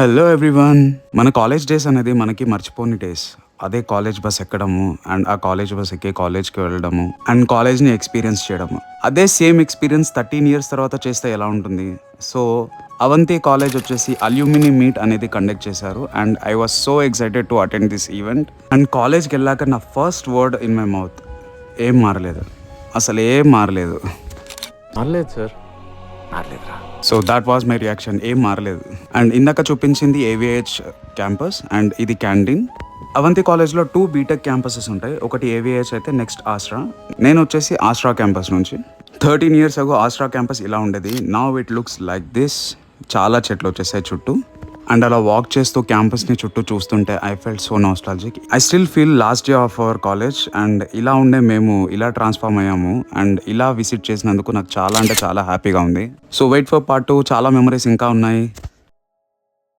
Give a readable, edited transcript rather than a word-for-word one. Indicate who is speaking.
Speaker 1: Hello everyone. మన college days అనేది మనకి మర్చిపోని డేస్. అదే కాలేజ్ బస్ ఎక్కడము అండ్ ఆ కాలేజ్ బస్ ఎక్కి కాలేజ్‌కి వెళ్ళడము అండ్ కాలేజ్‌ని ఎక్స్‌పీరియన్స్ చేయడము. అదే సేమ్ ఎక్స్‌పీరియన్స్ 13 ఇయర్స్ తర్వాత చేస్తే ఎలా ఉంటుంది? సో, అవంతి కాలేజ్ వచ్చేసి అల్యూమిని మీట్ అనేది కండక్ట్ చేశారు. And I was so excited to attend this event. And కాలేజ్‌కెళ్ళాక నా first word in my mouth ఏం మారలేదు. అసలేం మారలేదు.
Speaker 2: మారలేదు సార్. మారలేదురా.
Speaker 1: So that was my reaction. ఏం మారలేదు. అండ్ ఇందాక చూపించింది ఏవిహెచ్ క్యాంపస్ అండ్ ఇది క్యాంటీన్. అవంతి కాలేజ్లో 2 బీటెక్ క్యాంపసెస్ ఉంటాయి. ఒకటి ఏవిహెచ్ అయితే నెక్స్ట్ ఆస్ట్రా. నేను వచ్చేసి ఆస్ట్రా క్యాంపస్ నుంచి. 13 ఇయర్స్ అగో ఆస్ట్రా క్యాంపస్ ఇలా ఉండేది. Now it looks like this. చాలా చెట్లు వచ్చేసాయి చుట్టూ. అండ్ అలా వాక్ చేస్తూ క్యాంపస్ని చుట్టూ చూస్తుంటే I felt so nostalgic. I still feel last day of our college. And ఇలా ఉండే మేము ఇలా ట్రాన్స్ఫార్మ్ అయ్యాము. అండ్ ఇలా విజిట్ చేసినందుకు నాకు చాలా అంటే చాలా హ్యాపీగా ఉంది. So wait for part 2. చాలా మెమరీస్ ఇంకా ఉన్నాయి.